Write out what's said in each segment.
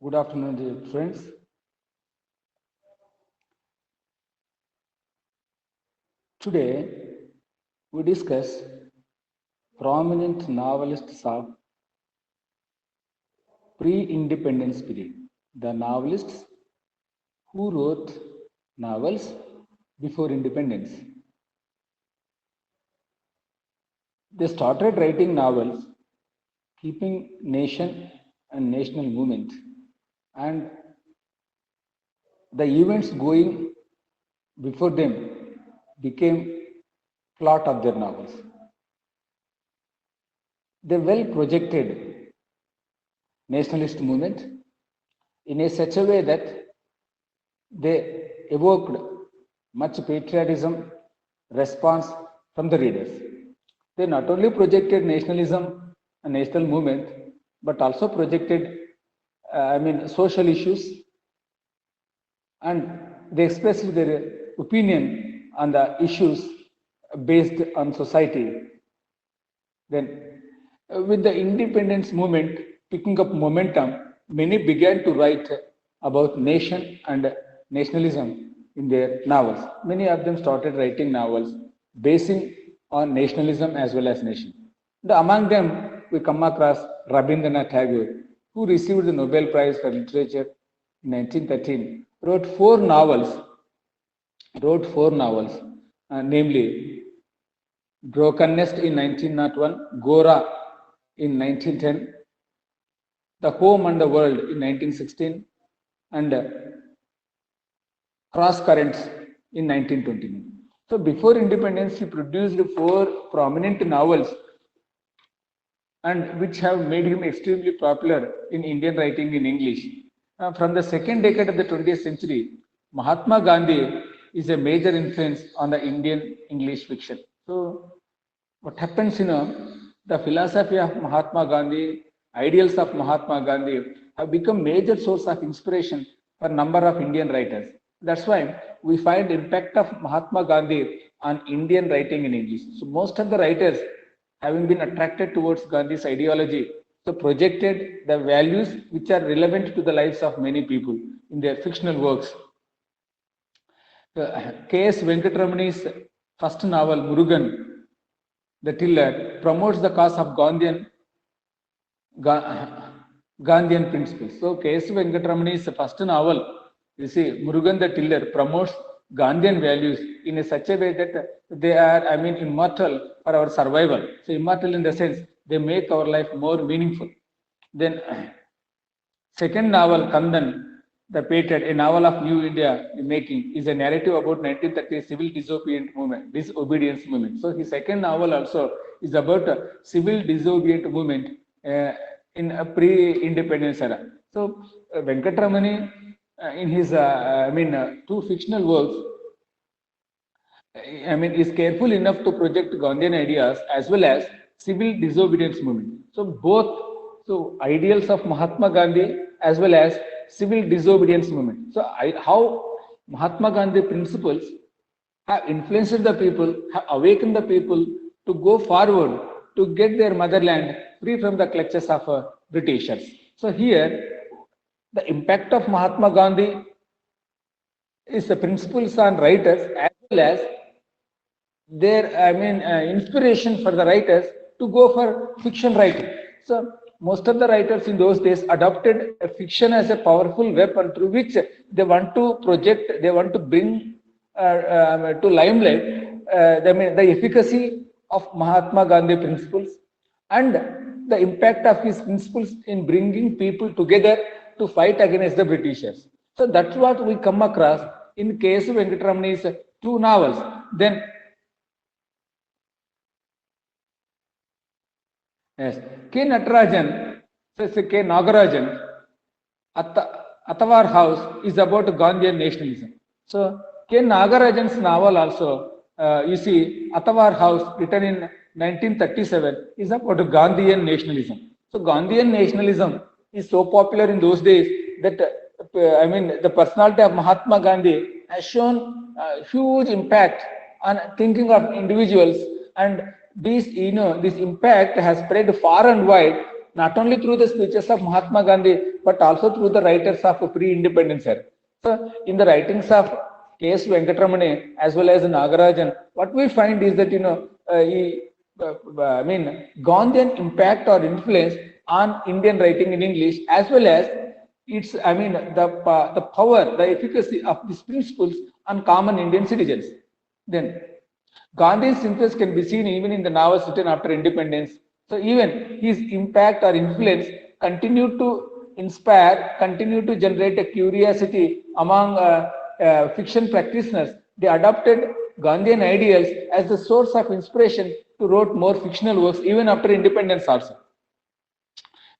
Good afternoon, dear friends. Today, we discuss prominent novelists of pre-independence period. The novelists who wrote novels before independence. They started writing novels, keeping nation and national movement, and the events going before them became plot of their novels. They well projected nationalist movement in a such a way that they evoked much patriotism response from the readers. They not only projected nationalism and national movement, but also projected, social issues, and they expressed their opinion on the issues based on society. Then, with the independence movement picking up momentum, many began to write about nation and nationalism in their novels. Many of them started writing novels basing on nationalism as well as nation. Among them, we come across Rabindranath Tagore, who received the Nobel Prize for Literature in 1913, wrote four novels, namely Broken Nest in 1901, Gora in 1910, The Home and the World in 1916, and Cross Currents in 1929. So before independence, he produced four prominent novels and which have made him extremely popular in Indian writing in English. From the second decade of the 20th century, Mahatma Gandhi is a major influence on the Indian English fiction. So what happens, the philosophy of Mahatma Gandhi, ideals of Mahatma Gandhi have become major source of inspiration for a number of Indian writers. That's why we find impact of Mahatma Gandhi on Indian writing in English. So most of the writers having been attracted towards Gandhi's ideology, so projected the values which are relevant to the lives of many people in their fictional works. K.S. Venkatramani's first novel, Murugan, the Tiller, promotes the cause of Gandhian principles. So K.S. Venkatramani's first novel, you see, Murugan the Tiller, promotes Gandhian values in a such a way that they are, immortal for our survival. So immortal in the sense they make our life more meaningful. Then second novel, Kandan, The Patriot, a novel of New India making, is a narrative about 1930 civil disobedience movement. So his second novel also is about a civil disobedient movement in a pre-independence era. So Venkatramani, in his two fictional works, is careful enough to project Gandhian ideas as well as civil disobedience movement. So ideals of Mahatma Gandhi as well as civil disobedience movement. So how Mahatma Gandhi principles have influenced the people, have awakened the people to go forward to get their motherland free from the clutches of Britishers. So here, the impact of Mahatma Gandhi is the principles on writers as well as their inspiration for the writers to go for fiction writing. So most of the writers in those days adopted a fiction as a powerful weapon through which they want to project, they want to bring to limelight the efficacy of Mahatma Gandhi principles and the impact of his principles in bringing people together to fight against the Britishers. So that's what we come across in case of Venkatramani's two novels. Then yes, K. Natarajan, says K. Nagarajan, Atavar House is about Gandhian nationalism. So K. Nagarajan's novel also, you see, Atavar House, written in 1937, is about Gandhian nationalism. So Gandhian nationalism is so popular in those days that the personality of Mahatma Gandhi has shown huge impact on thinking of individuals, and this impact has spread far and wide not only through the speeches of Mahatma Gandhi, but also through the writers of pre-independence era. So, in the writings of K.S. Venkatramani as well as Nagarajan, what we find is that Gandhian impact or influence on Indian writing in English, as well as its, the power, the efficacy of these principles on common Indian citizens. Then Gandhi's influence can be seen even in the novels written after independence. So even his impact or influence continued to inspire, continued to generate a curiosity among fiction practitioners. They adopted Gandhian ideals as the source of inspiration to write more fictional works even after independence also.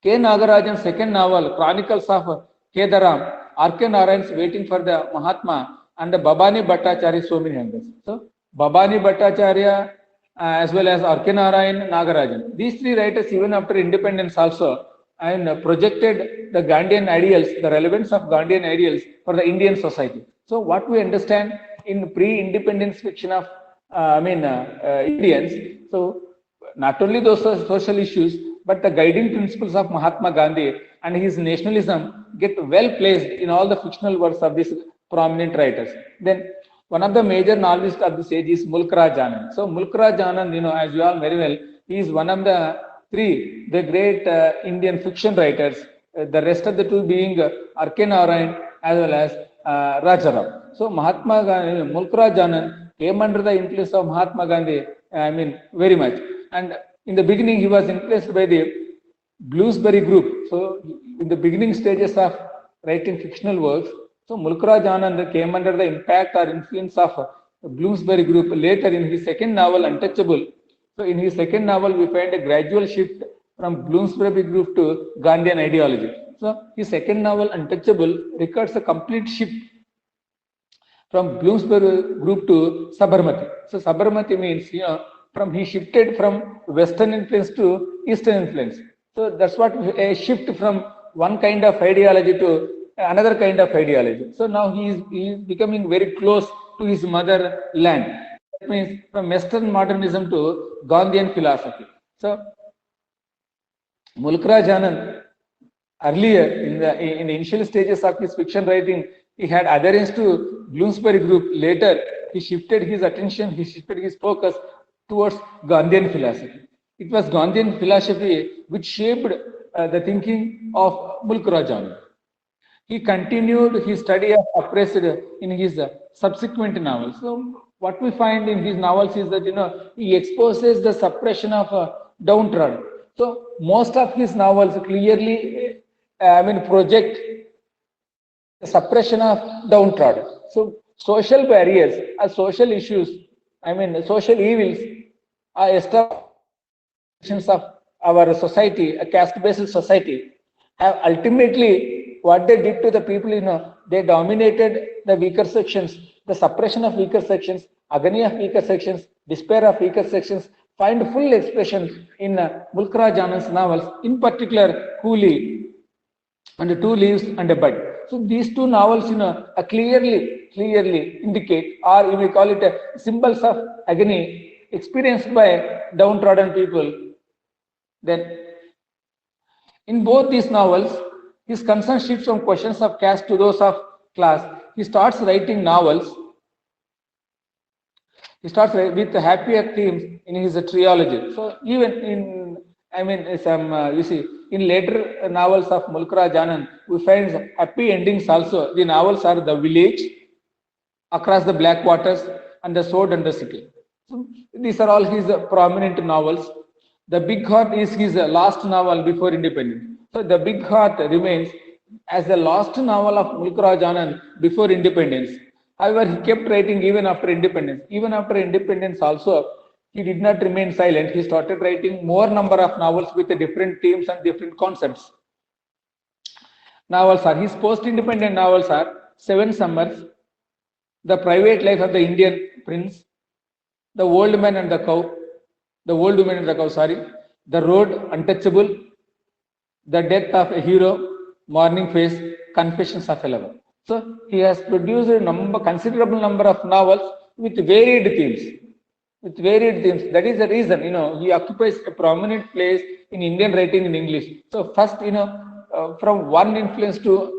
K. Nagarajan's second novel, Chronicles of Kedaram, R.K. Narayan's Waiting for the Mahatma, and the Babani Bhattacharya, so many others. So, Babani Bhattacharya as well as R.K. Narayan, Nagarajan. These three writers, even after independence also, and projected the Gandhian ideals, the relevance of Gandhian ideals for the Indian society. So, what we understand in pre-independence fiction of Indians, so not only those social issues, but the guiding principles of Mahatma Gandhi and his nationalism get well placed in all the fictional works of these prominent writers. Then one of the major novelists of this age is Mulk Raj Anand. So Mulk Raj Anand, as you all very well, he is one of the the great Indian fiction writers. The rest of the two being R.K. Narayan as well as Rajaram. So Mahatma Gandhi, Mulk Raj Anand came under the influence of Mahatma Gandhi, very much. And in the beginning, he was influenced by the Bloomsbury group. So in the beginning stages of writing fictional works, so Mulk Raj Anand came under the impact or influence of the Bloomsbury group. Later in his second novel, Untouchable, so in his second novel, we find a gradual shift from Bloomsbury group to Gandhian ideology. So his second novel, Untouchable, records a complete shift from Bloomsbury group to Sabarmati. So Sabarmati means, he shifted from Western influence to Eastern influence. So that's what a shift from one kind of ideology to another kind of ideology. So now he is becoming very close to his motherland. That means from Western modernism to Gandhian philosophy. So Mulk Raj Anand, earlier in the initial stages of his fiction writing, he had adherence to Bloomsbury group. Later, he shifted his attention, he shifted his focus towards Gandhian philosophy. It was Gandhian philosophy which shaped the thinking of Mulk Raj Anand. He continued his study of oppressed in his subsequent novels. So what we find in his novels is that he exposes the suppression of downtrodden. So most of his novels clearly project the suppression of downtrodden. So social barriers or social issues, social evils are established of our society, a caste-based society, have ultimately what they did to the people, they dominated the weaker sections, the suppression of weaker sections, agony of weaker sections, despair of weaker sections, find full expression in Mulk Raj Anand's novels, in particular Coolie and Two Leaves and a Bud. So these two novels, clearly indicate, or you may call it symbols of agony experienced by downtrodden people. Then, in both these novels, his concern shifts from questions of caste to those of class. He starts writing novels. He starts with happier themes in his trilogy. So even in, in later novels of Mulk Raj Anand, we find happy endings also. The novels are The Village, Across the Black Waters, and The Sword and the Sickle. So these are all his prominent novels. The Big Heart is his last novel before independence. So The Big Heart remains as the last novel of Mulk Raj Anand before independence. However, he kept writing even after independence. Even after independence also, he did not remain silent. He started writing more number of novels with different themes and different concepts. Novels are, his post-independent novels are Seven Summers, The Private Life of the Indian Prince, The Old Man and the Cow, The Old Woman and the Cow, The Road, Untouchable, The Death of a Hero, Morning Face, Confessions of a Lover. So he has produced a considerable number of novels with varied themes. with varied themes. That is the reason, he occupies a prominent place in Indian writing in English. So first, from one influence to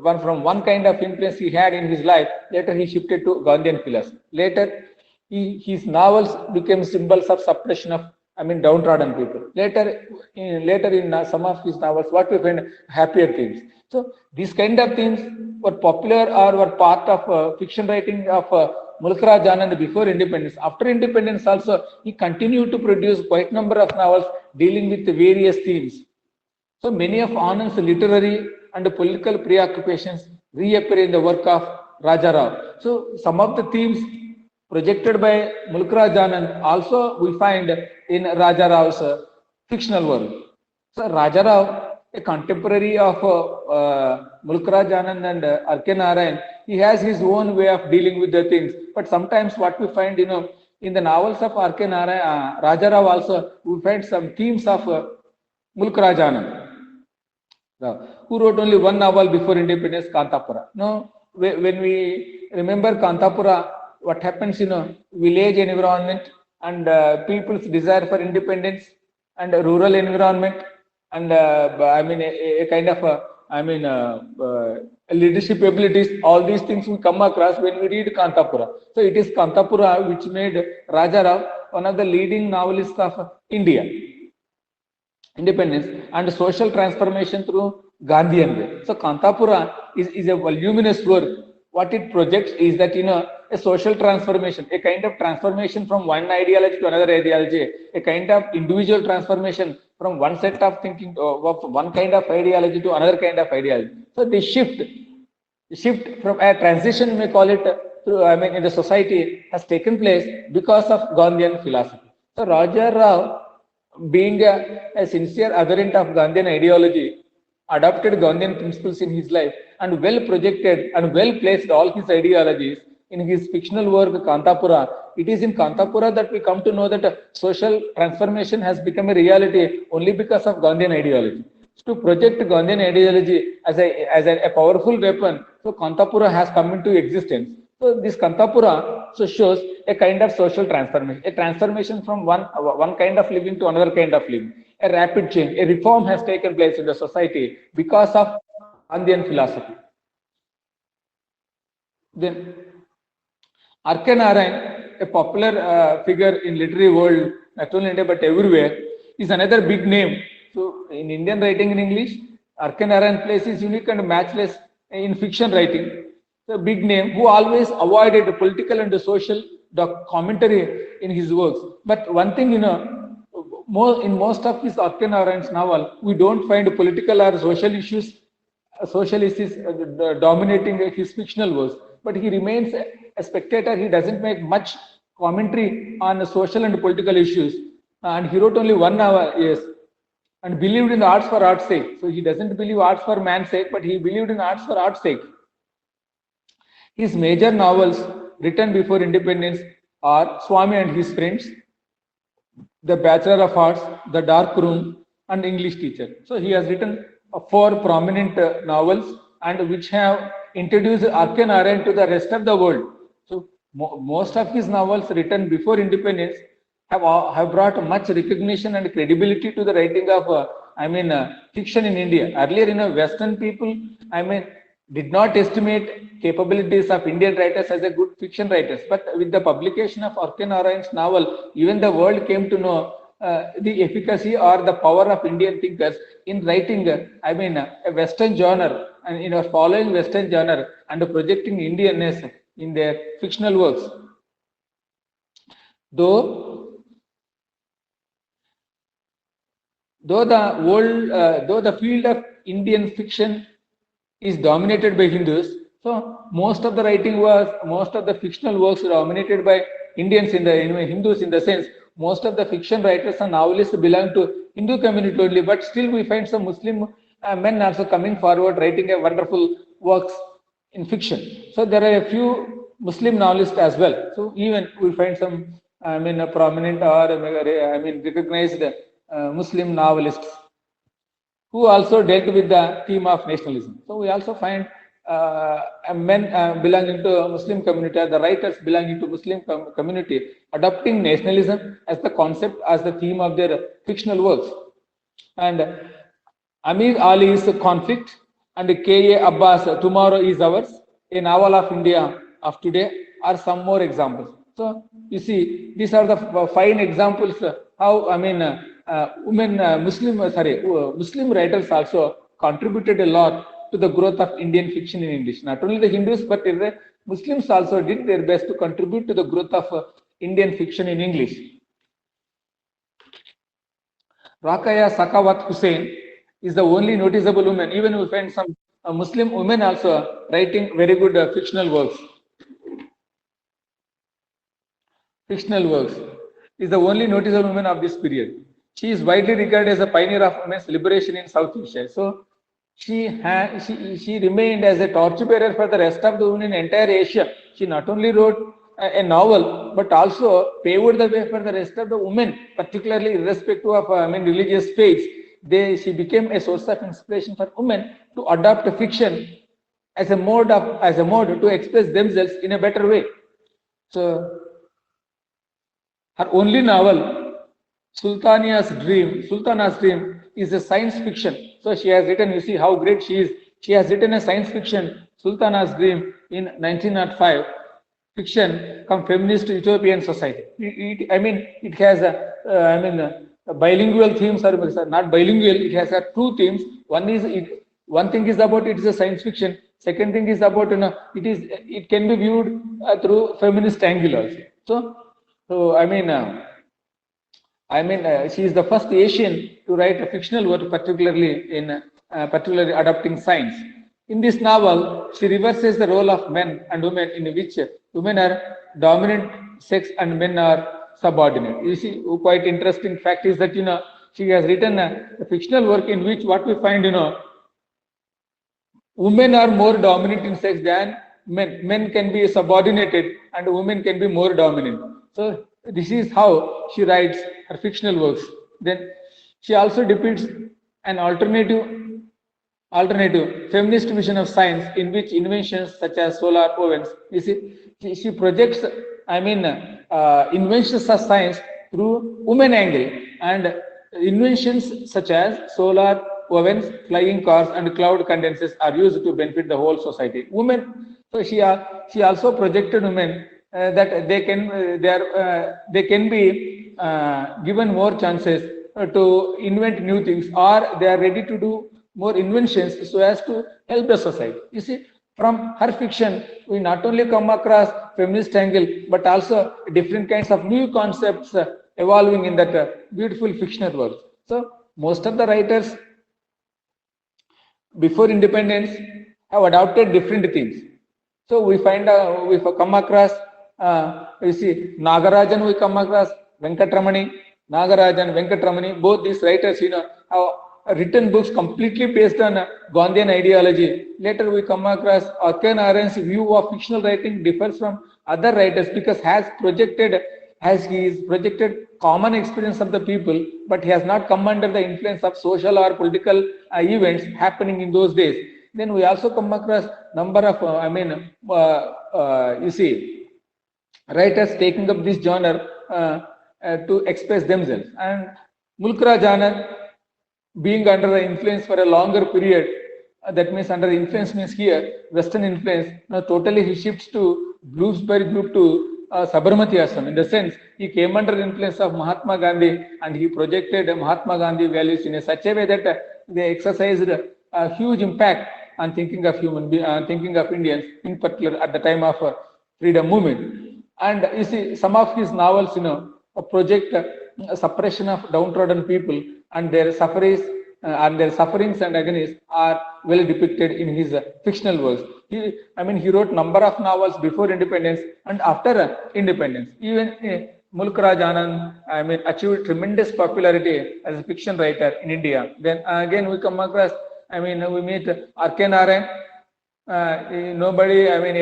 from one kind of influence he had in his life, later he shifted to Gandhian philosophy. Later, his novels became symbols of suppression of, downtrodden people. Later in some of his novels, what we find happier themes. So these kind of themes were popular or were part of fiction writing of Mulk Raj Anand before independence. After independence also, he continued to produce quite number of novels dealing with various themes. So many of Anand's literary and political preoccupations reappear in the work of Raja Rao. So some of the themes projected by Mulk Raj Anand also we find in Raja Rao's fictional work. So Raja Rao, a contemporary of Mulk Raj Anand and R.K. Narayan, he has his own way of dealing with the things. But sometimes what we find, in the novels of R.K. Narayan, Raja Rao also, we find some themes of Mulk Raj Anand, who wrote only one novel before independence, Kantapura. No, when we remember Kantapura, what happens, village environment and people's desire for independence and rural environment and a kind of leadership abilities, all these things we come across when we read Kantapura. So it is Kantapura which made Raja Rao one of the leading novelists of India. Independence and social transformation through Gandhian way. So Kantapura is a voluminous work. What it projects is that, a social transformation, a kind of transformation from one ideology to another ideology, a kind of individual transformation from one set of thinking of one kind of ideology to another kind of ideology. So the shift from a transition, you may call it, through, in the society has taken place because of Gandhian philosophy. So Raja Rao, being a sincere adherent of Gandhian ideology, adopted Gandhian principles in his life and well projected and well placed all his ideologies in his fictional work Kantapura. It is in Kantapura that we come to know that social transformation has become a reality only because of Gandhian ideology. To project Gandhian ideology as a powerful weapon, so Kantapura has come into existence. So this Kantapura shows a kind of social transformation, a transformation from one kind of living to another kind of living. A rapid change, a reform has taken place in the society because of Gandhian philosophy. Then R.K. Narayan, a popular figure in literary world, not only India but everywhere, is another big name. So in Indian writing in English, R.K. Narayan place is unique and matchless in fiction writing. The big name who always avoided political and social commentary in his works. But one thing, in most of his R.K. Narayan's novel, we don't find political or social issues dominating his fictional works. But he remains a spectator. He doesn't make much commentary on social and political issues. And he wrote only one novel, yes, and believed in the arts for art's sake. So he doesn't believe arts for man's sake, but he believed in arts for art's sake. His major novels written before independence are Swami and His Friends, The Bachelor of Arts, The Dark Room, and English Teacher. So he has written 4 prominent novels and which have introduced R.K. Narayan to the rest of the world. So most of his novels written before independence have brought much recognition and credibility to the writing of fiction in India. Earlier, Western people, did not estimate capabilities of Indian writers as a good fiction writers. But with the publication of R.K. Narayan's novel, even the world came to know the efficacy or the power of Indian thinkers in writing, a Western genre and following Western genre and projecting Indianness in their fictional works. Though the field of Indian fiction is dominated by Hindus, so most of the fictional works are dominated by Indians Hindus in the sense most of the fiction writers and novelists belong to Hindu community only, but still we find some Muslim men also coming forward writing a wonderful works in fiction. So there are a few Muslim novelists as well. So even we find some prominent or recognized Muslim novelists who also dealt with the theme of nationalism. So we also find men belonging to a Muslim community, or the writers belonging to Muslim community, adopting nationalism as the concept, as the theme of their fictional works. And Amir Ali's Conflict and K.A. Abbas' Tomorrow is Ours, a novel of India of today, are some more examples. So you see, these are the fine examples how Muslim writers also contributed a lot to the growth of Indian fiction in English. Not only the Hindus, but the Muslims also did their best to contribute to the growth of Indian fiction in English. Rakaya Sakawat Hussain is the only noticeable woman. Even we find some Muslim women also writing very good fictional works. Fictional works is the only noticeable woman of this period. She is widely regarded as a pioneer of women's liberation in South Asia. So she remained as a torchbearer for the rest of the women in entire Asia. She not only wrote a novel, but also paved the way for the rest of the women, particularly irrespective of religious faiths. She became a source of inspiration for women to adopt fiction as a mode to express themselves in a better way. So her only novel, Sultana's Dream, is a science fiction. So she has written, you see how great she is. She has written a science fiction, Sultana's Dream, in 1905. Fiction come feminist utopian society. It has bilingual themes, or not bilingual. It has two themes. One thing is about it is a science fiction. Second thing is about it can be viewed through feminist angle also. She is the first Asian to write a fictional work, particularly adopting science. In this novel, she reverses the role of men and women, in which women are dominant sex and men are subordinate. You see, quite interesting fact is that she has written a fictional work in which what we find women are more dominant in sex than men. Men can be subordinated and women can be more dominant. So this is how she writes her fictional works. Then she also depicts an alternative feminist vision of science, in which inventions such as solar ovens, you see, she projects inventions of science through women angle, and inventions such as solar ovens, flying cars, and cloud condensers are used to benefit the whole society. Women, so she also projected women that they can be given more chances to invent new things, or they are ready to do more inventions so as to help the society. You see, from her fiction, we not only come across feminist angle, but also different kinds of new concepts evolving in that beautiful fictional work. So most of the writers before independence have adopted different themes. So we come across, Nagarajan, we come across Venkatramani, both these writers, have written books completely based on Gandhian ideology. Later we come across R.K. Narayan's view of fictional writing differs from other writers, because he is projected common experience of the people, but he has not come under the influence of social or political events happening in those days. Then we also come across number of writers taking up this genre to express themselves. And Mulk Raj Anand, being under the influence for a longer period, that means under influence means here Western influence. Now totally he shifts to Bloomsbury group to Sabarmati Ashram. In the sense, he came under influence of Mahatma Gandhi, and he projected Mahatma Gandhi values in such a way that they exercised a huge impact on thinking of Indians, in particular at the time of freedom movement. And you see, some of his novels, project suppression of downtrodden people, and their sufferings and agonies are well depicted in his fictional works. He wrote number of novels before independence and after independence. Even Mulk Raj Anand, achieved tremendous popularity as a fiction writer in India. Then again we come across, we meet R.K. Narayan.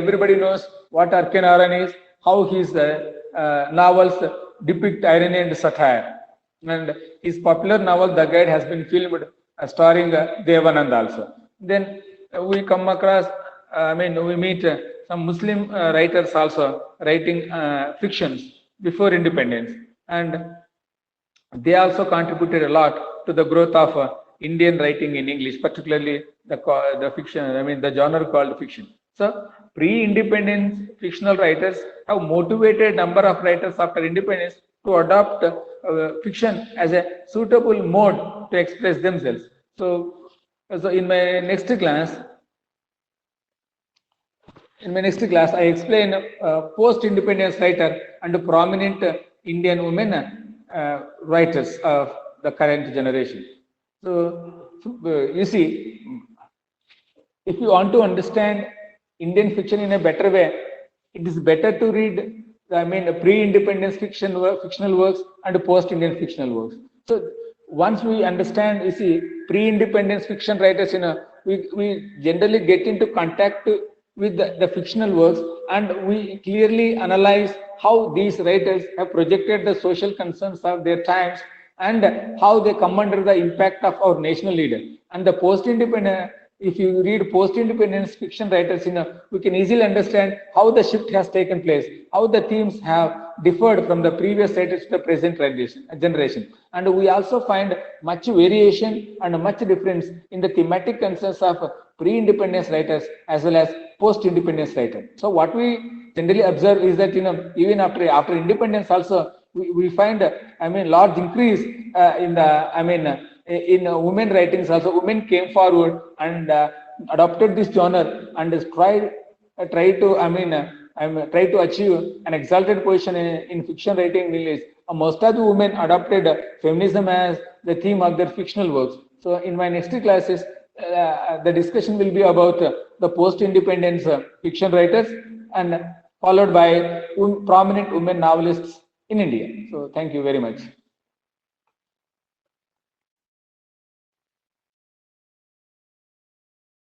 Everybody knows what R.K. Narayan is, how his novels depict irony and satire. And his popular novel, The Guide, has been filmed starring Devanand also. Then we come across I mean, we meet some Muslim writers also writing fictions before independence, and they also contributed a lot to the growth of Indian writing in English, particularly the fiction. I mean, the genre called fiction. So, pre-independence fictional writers have motivated number of writers after independence to adopt fiction as a suitable mode to express themselves. So in my next class, I explain post-independence writer and prominent Indian women writers of the current generation. You see, if you want to understand Indian fiction in a better way, it is better to read, I mean, pre-independence fictional works and post-Indian fictional works. So once we understand, you see, pre-independence fiction writers, we generally get into contact with the fictional works, and we clearly analyze how these writers have projected the social concerns of their times and how they come under the impact of our national leader. And the post-independent, if you read post-independence fiction writers, we can easily understand how the shift has taken place, how the themes have differed from the previous writers to the present generation. And we also find much variation and much difference in the thematic concerns of pre-independence writers as well as post-independence writers. So what we generally observe is that, even after independence also, we find, large increase in women writings also. Women came forward and adopted this genre and try to achieve an exalted position in fiction writing release. Most of the women adopted feminism as the theme of their fictional works. So in my next classes, the discussion will be about the post-independence fiction writers, and followed by prominent women novelists in India. So thank you very much.